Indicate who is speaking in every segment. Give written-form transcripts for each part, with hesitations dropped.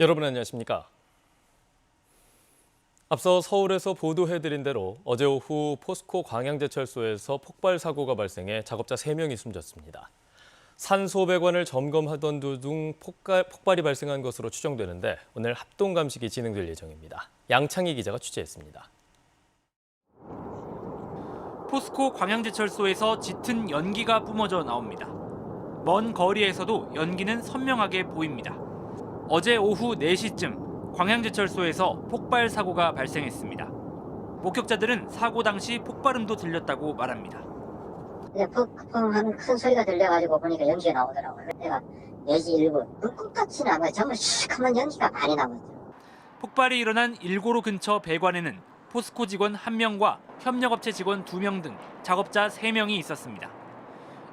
Speaker 1: 여러분 안녕하십니까? 앞서 서울에서 보도해드린 대로 어제 오후 포스코 광양제철소에서 폭발 사고가 발생해 작업자 3명이 숨졌습니다. 산소 배관을 점검하던 도중 폭발이 발생한 것으로 추정되는데 오늘 합동 감식이 진행될 예정입니다. 양창희 기자가 취재했습니다.
Speaker 2: 포스코 광양제철소에서 짙은 연기가 뿜어져 나옵니다. 먼 거리에서도 연기는 선명하게 보입니다. 어제 오후 4시쯤 광양제철소에서 폭발 사고가 발생했습니다. 목격자들은 사고 당시 폭발음도 들렸다고 말합니다.
Speaker 3: 펑펑 큰 소리가 들려가지고 보니까 연기가 나오더라고요. 내가 4시 1분 불꽃같이 나고요. 정말 시커먼 연기가 많이 나오더라고요.
Speaker 2: 폭발이 일어난 일고로 근처 배관에는 포스코 직원 1명과 협력업체 직원 2명 등 작업자 3명이 있었습니다.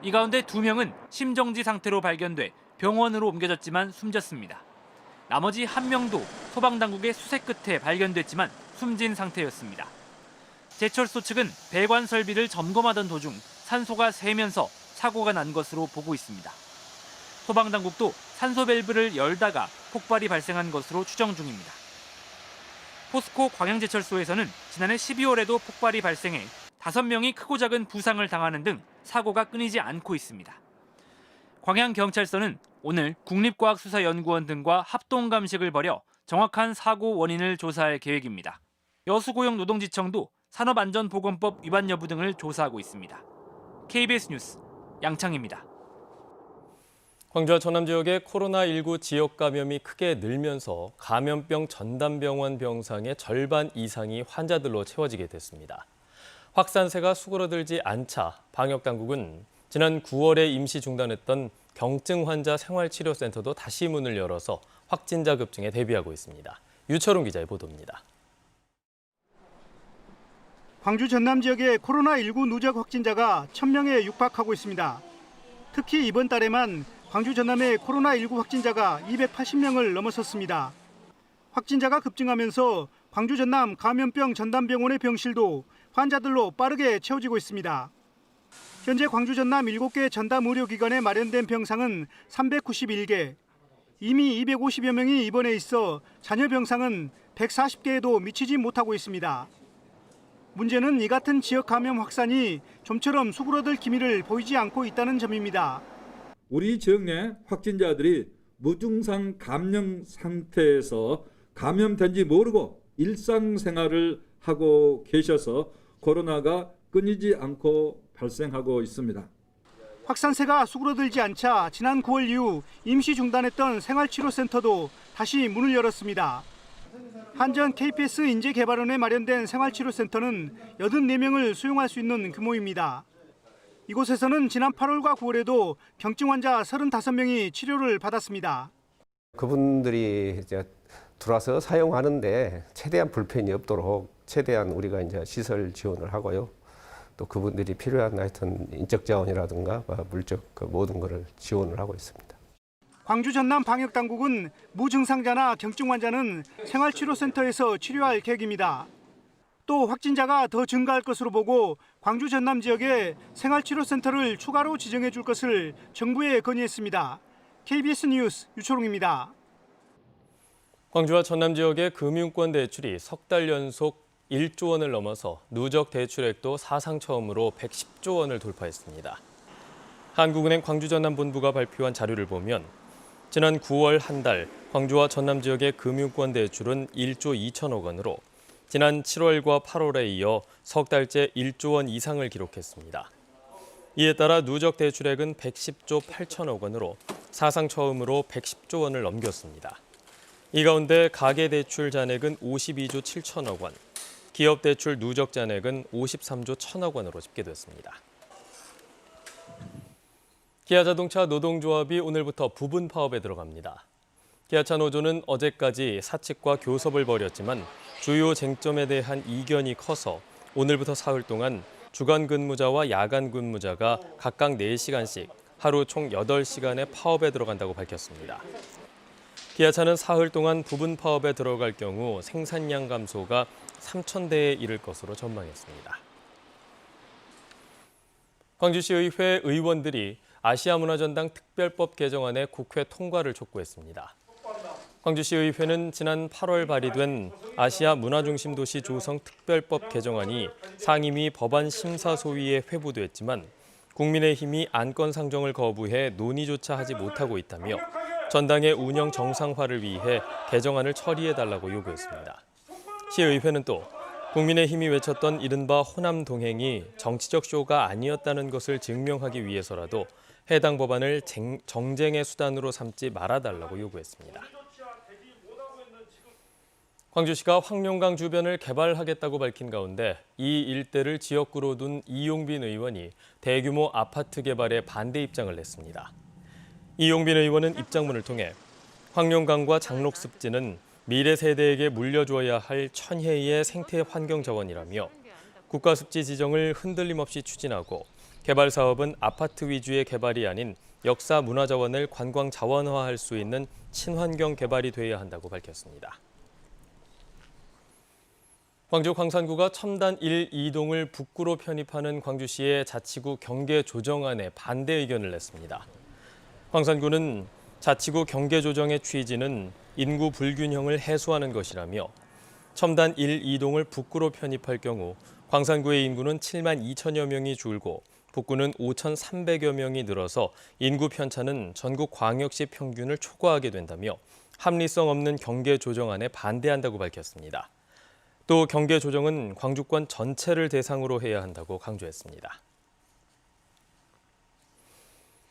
Speaker 2: 이 가운데 2명은 심정지 상태로 발견돼 병원으로 옮겨졌지만 숨졌습니다. 나머지 1명도 소방당국의 수색 끝에 발견됐지만 숨진 상태였습니다. 제철소 측은 배관 설비를 점검하던 도중 산소가 새면서 사고가 난 것으로 보고 있습니다. 소방당국도 산소 밸브를 열다가 폭발이 발생한 것으로 추정 중입니다. 포스코 광양제철소에서는 지난해 12월에도 폭발이 발생해 5명이 크고 작은 부상을 당하는 등 사고가 끊이지 않고 있습니다. 광양경찰서는 오늘 국립과학수사연구원 등과 합동감식을 벌여 정확한 사고 원인을 조사할 계획입니다. 여수고용노동지청도 산업안전보건법 위반 여부 등을 조사하고 있습니다. KBS 뉴스 양창희입니다.
Speaker 1: 광주와 전남 지역의 코로나19 지역 감염이 크게 늘면서 감염병 전담병원 병상의 절반 이상이 환자들로 채워지게 됐습니다. 확산세가 수그러들지 않자 방역당국은 지난 9월에 임시 중단했던 경증 환자 생활치료센터도 다시 문을 열어서 확진자 급증에 대비하고 있습니다. 유철웅 기자의 보도입니다.
Speaker 4: 광주 전남 지역의 코로나19 누적 확진자가 1,000명에 육박하고 있습니다. 특히 이번 달에만 광주 전남의 코로나19 확진자가 280명을 넘어섰습니다. 확진자가 급증하면서 광주 전남 감염병 전담병원의 병실도 환자들로 빠르게 채워지고 있습니다. 현재 광주 전남 7개 전담 의료기관에 마련된 병상은 391개, 이미 250여 명이 입원해 있어 잔여 병상은 140개에도 미치지 못하고 있습니다. 문제는 이 같은 지역 감염 확산이 좀처럼 수그러들 기미를 보이지 않고 있다는 점입니다.
Speaker 5: 우리 지역 내 확진자들이 무증상 감염 상태에서 감염된지 모르고 일상생활을 하고 계셔서 코로나가 끊이지 않고 발생하고 있습니다.
Speaker 4: 확산세가 수그러들지 않자 지난 9월 이후 임시 중단했던 생활치료센터도 다시 문을 열었습니다. 한전 KPS 인재개발원에 마련된 생활치료센터는 84명을 수용할 수 있는 규모입니다. 이곳에서는 지난 8월과 9월에도 경증 환자 35명이 치료를 받았습니다.
Speaker 6: 그분들이 이제 들어와서 사용하는데 최대한 불편이 없도록 최대한 우리가 이제 시설 지원을 하고요. 또 그분들이 필요한 하여튼 인적 자원이라든가 물적 모든 것을 지원을 하고 있습니다.
Speaker 4: 광주 전남 방역당국은 무증상자나 경증 환자는 생활치료센터에서 치료할 계획입니다. 또 확진자가 더 증가할 것으로 보고 광주 전남 지역에 생활치료센터를 추가로 지정해 줄 것을 정부에 건의했습니다. KBS 뉴스 유초롱입니다.
Speaker 1: 광주와 전남 지역의 금융권 대출이 석 달 연속 1조 원을 넘어서 누적 대출액도 사상 처음으로 110조 원을 돌파했습니다. 한국은행 광주전남본부가 발표한 자료를 보면 지난 9월 한 달 광주와 전남 지역의 금융권 대출은 1조 2천억 원으로 지난 7월과 8월에 이어 석 달째 1조 원 이상을 기록했습니다. 이에 따라 누적 대출액은 110조 8천억 원으로 사상 처음으로 110조 원을 넘겼습니다. 이 가운데 가계대출 잔액은 52조 7천억 원, 기업대출 누적 잔액은 53조 1천억 원으로 집계됐습니다. 기아자동차 노동조합이 오늘부터 부분 파업에 들어갑니다. 기아차 노조는 어제까지 사측과 교섭을 벌였지만 주요 쟁점에 대한 이견이 커서 오늘부터 사흘 동안 주간 근무자와 야간 근무자가 각각 4시간씩 하루 총 8시간의 파업에 들어간다고 밝혔습니다. 기아차는 사흘 동안 부분 파업에 들어갈 경우 생산량 감소가 3,000대에 이를 것으로 전망했습니다. 광주시의회 의원들이 아시아문화전당 특별법 개정안의 국회 통과를 촉구했습니다. 광주시의회는 지난 8월 발의된 아시아 문화중심 도시 조성 특별법 개정안이 상임위 법안 심사 소위에 회부됐지만 국민의힘이 안건 상정을 거부해 논의조차 하지 못하고 있다며 전당의 운영 정상화를 위해 개정안을 처리해달라고 요구했습니다. 시의회는 또 국민의힘이 외쳤던 이른바 호남 동행이 정치적 쇼가 아니었다는 것을 증명하기 위해서라도 해당 법안을 정쟁의 수단으로 삼지 말아달라고 요구했습니다. 광주시가 황룡강 주변을 개발하겠다고 밝힌 가운데 이 일대를 지역구로 둔 이용빈 의원이 대규모 아파트 개발에 반대 입장을 냈습니다. 이용빈 의원은 입장문을 통해 황룡강과 장록습지는 미래 세대에게 물려줘야 할 천혜의 생태 환경 자원이라며 국가습지 지정을 흔들림 없이 추진하고 개발 사업은 아파트 위주의 개발이 아닌 역사 문화 자원을 관광 자원화할 수 있는 친환경 개발이 돼야 한다고 밝혔습니다. 광주 광산구가 첨단 1, 2동을 북구로 편입하는 광주시의 자치구 경계 조정안에 반대 의견을 냈습니다. 광산구는 자치구 경계 조정의 취지는 인구 불균형을 해소하는 것이라며 첨단 1, 2동을 북구로 편입할 경우 광산구의 인구는 7만 2천여 명이 줄고 북구는 5,300여 명이 늘어서 인구 편차는 전국 광역시 평균을 초과하게 된다며 합리성 없는 경계 조정안에 반대한다고 밝혔습니다. 또 경계 조정은 광주권 전체를 대상으로 해야 한다고 강조했습니다.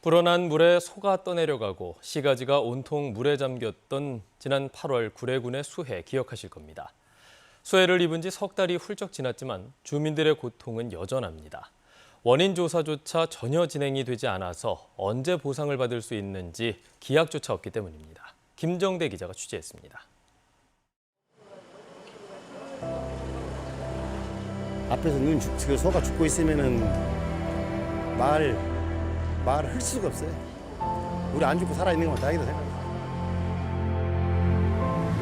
Speaker 1: 불어난 물에 소가 떠내려가고 시가지가 온통 물에 잠겼던 지난 8월 구례군의 수해 기억하실 겁니다. 수해를 입은 지 석 달이 훌쩍 지났지만 주민들의 고통은 여전합니다. 원인 조사조차 전혀 진행이 되지 않아서 언제 보상을 받을 수 있는지 기약조차 없기 때문입니다. 김정대 기자가 취재했습니다.
Speaker 7: 앞에서 소가 죽고 있으면은 말할 수가 없어요. 우리 안 죽고 살아 있는 건 다행이다 생각해요.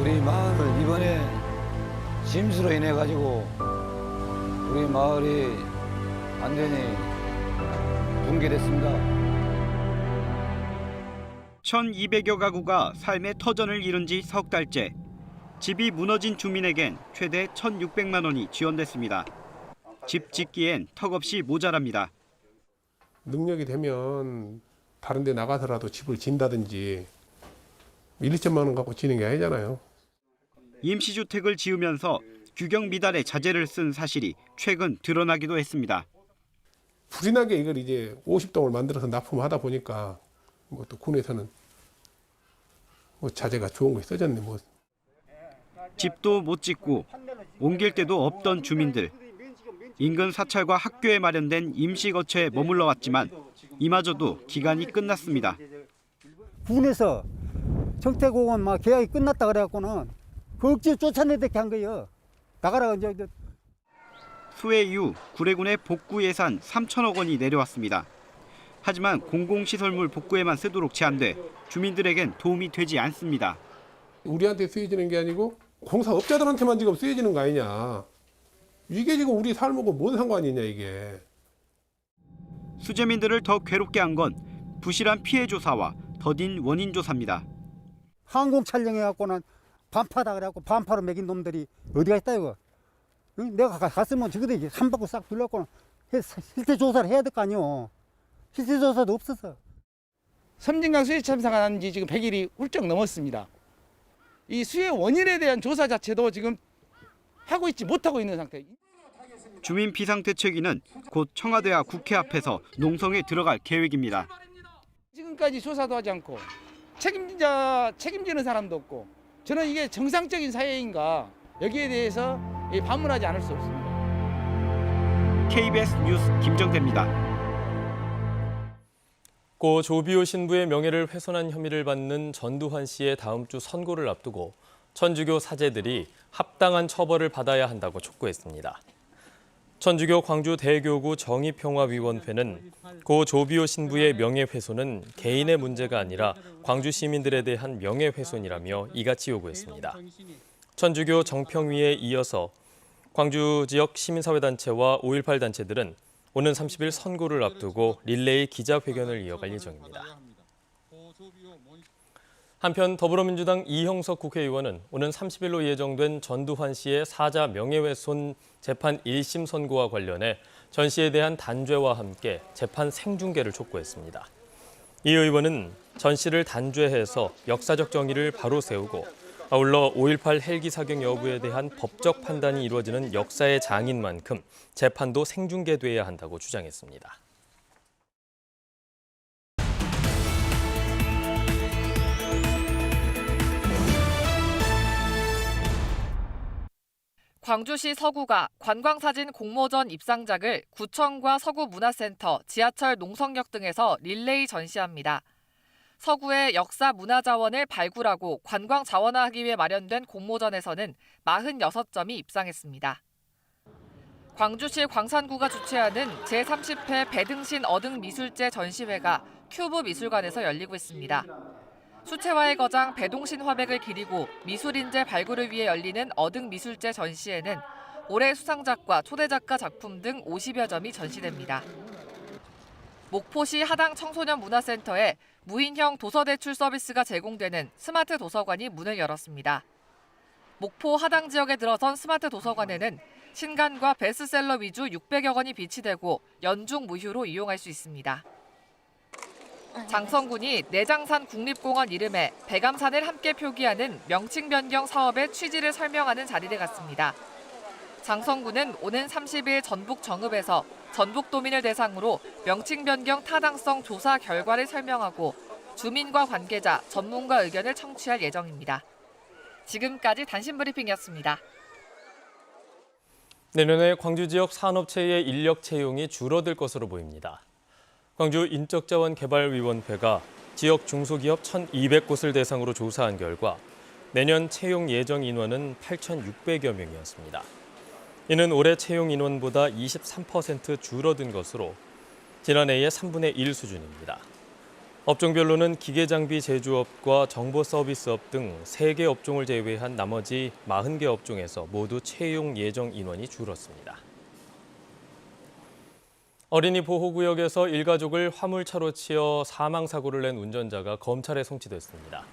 Speaker 8: 우리 마을 이번에 침수로 인해 가지고 우리 마을이 완전히 붕괴됐습니다.
Speaker 4: 1,200여 가구가 삶의 터전을 잃은 지 석 달째. 집이 무너진 주민에겐 최대 1,600만 원이 지원됐습니다. 집 짓기엔 턱없이 모자랍니다.
Speaker 9: 능력이 되면 다른 데 나가서라도 집을 짓다든지 1, 2천만 원 갖고 지는 게 아니잖아요.
Speaker 4: 임시주택을 지으면서 규경 미달에 자재를 쓴 사실이 최근 드러나기도 했습니다.
Speaker 9: 불이 나게 이걸 이제 50동을 만들어서 납품하다 보니까 뭐 또 군에서는 뭐 자재가 좋은 거 써졌네 뭐.
Speaker 4: 집도 못 짓고 옮길 데도 없던 주민들. 인근 사찰과 학교에 마련된 임시거처에 머물러 왔지만 이마저도 기간이 끝났습니다.
Speaker 10: 군에서 정태공원 막 계약이 끝났다 그래갖고는 그 억지로 쫓아내게 한 거예요. 나가라고 이제.
Speaker 4: 수해 이후 구례군의 복구 예산 3천억 원이 내려왔습니다. 하지만 공공시설물 복구에만 쓰도록 제한돼 주민들에겐 도움이 되지 않습니다.
Speaker 9: 우리한테 쓰여지는 게 아니고 공사업자들한테만 지금 쓰여지는 거 아니냐. 이게 지금 우리 삶하고 뭔 상관이냐 이게.
Speaker 4: 수재민들을 더 괴롭게 한 건 부실한 피해 조사와 더딘 원인 조사입니다.
Speaker 10: 항공 촬영해갖고는 반파다 그래갖고 반파로 매긴 놈들이 어디가 있다 이거. 내가 갔으면 저기들 한 바퀴 싹 둘러갖고는 실태 조사를 해야 될 거 아니오. 실태 조사도 없었어.
Speaker 11: 섬진강 수해 참사가 난 지 지금 100일이 훌쩍 넘었습니다. 이 수해 원인에 대한 조사 자체도 지금 하고 있지 못하고 있는 상태.
Speaker 4: 주민 비상대책위는 곧 청와대와 국회 앞에서 농성에 들어갈 계획입니다.
Speaker 11: 지금까지 조사도 하지 않고 책임지는 사람도 없고 저는 이게 정상적인 사회인가 여기에 대해서 반문하지 않을 수 없습니다.
Speaker 4: KBS 뉴스 김정대입니다.
Speaker 1: 고 조비오 신부의 명예를 훼손한 혐의를 받는 전두환 씨의 다음 주 선고를 앞두고 천주교 사제들이 합당한 처벌을 받아야 한다고 촉구했습니다. 천주교 광주 대교구 정의평화위원회는 고 조비오 신부의 명예훼손은 개인의 문제가 아니라 광주 시민들에 대한 명예훼손이라며 이같이 요구했습니다. 천주교 정평위에 이어서 광주 지역 시민사회단체와 5.18 단체들은 오는 30일 선고를 앞두고 릴레이 기자회견을 이어갈 예정입니다. 한편 더불어민주당 이형석 국회의원은 오는 30일로 예정된 전두환 씨의 사자 명예훼손 재판 1심 선고와 관련해 전 씨에 대한 단죄와 함께 재판 생중계를 촉구했습니다. 이 의원은 전 씨를 단죄해서 역사적 정의를 바로 세우고 아울러 5.18 헬기 사격 여부에 대한 법적 판단이 이루어지는 역사의 장인 만큼 재판도 생중계돼야 한다고 주장했습니다.
Speaker 12: 광주시 서구가 관광사진 공모전 입상작을 구청과 서구문화센터, 지하철 농성역 등에서 릴레이 전시합니다. 서구의 역사 문화자원을 발굴하고 관광 자원화하기 위해 마련된 공모전에서는 46점이 입상했습니다. 광주시 광산구가 주최하는 제30회 배등신 어등미술제 전시회가 큐브 미술관에서 열리고 있습니다. 수채화의 거장 배동신 화백을 기리고 미술인재 발굴을 위해 열리는 어등미술제 전시회는 올해 수상작과 초대작가 작품 등 50여 점이 전시됩니다. 목포시 하당 청소년 문화센터에 무인형 도서대출 서비스가 제공되는 스마트 도서관이 문을 열었습니다. 목포 하당 지역에 들어선 스마트 도서관에는 신간과 베스트셀러 위주 600여 권이 비치되고 연중 무휴로 이용할 수 있습니다. 장성군이 내장산 국립공원 이름에 백암산을 함께 표기하는 명칭 변경 사업의 취지를 설명하는 자리를 갖습니다. 장성군은 오는 30일 전북 정읍에서 전북도민을 대상으로 명칭 변경 타당성 조사 결과를 설명하고 주민과 관계자, 전문가 의견을 청취할 예정입니다. 지금까지 단신브리핑이었습니다.
Speaker 1: 내년에 광주 지역 산업체의 인력 채용이 줄어들 것으로 보입니다. 광주 인적자원개발위원회가 지역 중소기업 1,200곳을 대상으로 조사한 결과 내년 채용 예정 인원은 8,600여 명이었습니다. 이는 올해 채용 인원보다 23% 줄어든 것으로 지난해의 3분의 1 수준입니다. 업종별로는 기계장비 제조업과 정보서비스업 등 3개 업종을 제외한 나머지 40개 업종에서 모두 채용 예정 인원이 줄었습니다. 어린이 보호구역에서 일가족을 화물차로 치어 사망사고를 낸 운전자가 검찰에 송치됐습니다.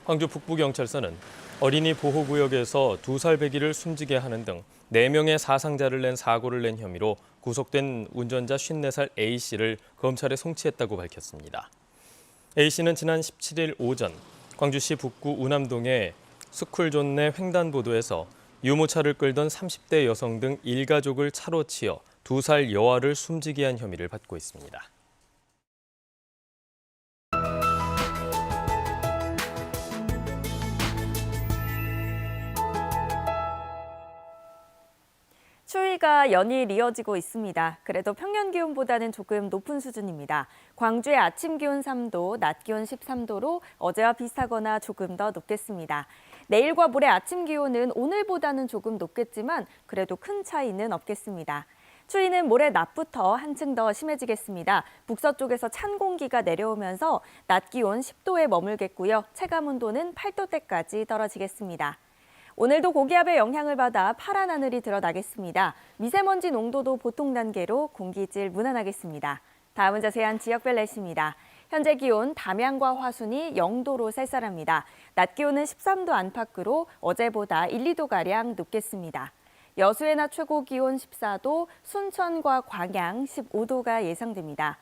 Speaker 1: 광주 북부경찰서는 어린이 보호구역에서 2살 배기를 숨지게 하는 등 4명의 사상자를 낸 사고를 낸 혐의로 구속된 운전자 54살 A씨를 검찰에 송치했다고 밝혔습니다. A씨는 지난 17일 오전 광주시 북구 우남동의 스쿨존 내 횡단보도에서 유모차를 끌던 30대 여성 등 일가족을 차로 치어 2살 여아를 숨지게 한 혐의를 받고 있습니다.
Speaker 13: 추위가 연일 이어지고 있습니다. 그래도 평년 기온보다는 조금 높은 수준입니다. 광주의 아침 기온 3도, 낮 기온 13도로 어제와 비슷하거나 조금 더 높겠습니다. 내일과 모레 아침 기온은 오늘보다는 조금 높겠지만 그래도 큰 차이는 없겠습니다. 추위는 모레 낮부터 한층 더 심해지겠습니다. 북서쪽에서 찬 공기가 내려오면서 낮 기온 10도에 머물겠고요. 체감 온도는 8도대까지 떨어지겠습니다. 오늘도 고기압의 영향을 받아 파란 하늘이 드러나겠습니다. 미세먼지 농도도 보통 단계로 공기질 무난하겠습니다. 다음은 자세한 지역별 날씨입니다. 현재 기온 담양과 화순이 0도로 쌀쌀합니다. 낮 기온은 13도 안팎으로 어제보다 1, 2도가량 높겠습니다. 여수의 낮 최고 기온 14도, 순천과 광양 15도가 예상됩니다.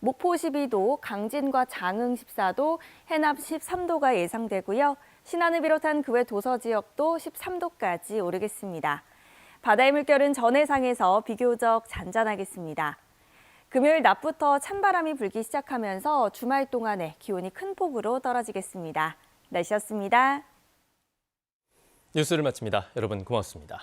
Speaker 13: 목포 12도, 강진과 장흥 14도, 해남 13도가 예상되고요. 신안을 비롯한 그 외 도서 지역도 13도까지 오르겠습니다. 바다의 물결은 전해상에서 비교적 잔잔하겠습니다. 금요일 낮부터 찬바람이 불기 시작하면서 주말 동안에 기온이 큰 폭으로 떨어지겠습니다. 날씨였습니다.
Speaker 1: 뉴스를 마칩니다. 여러분 고맙습니다.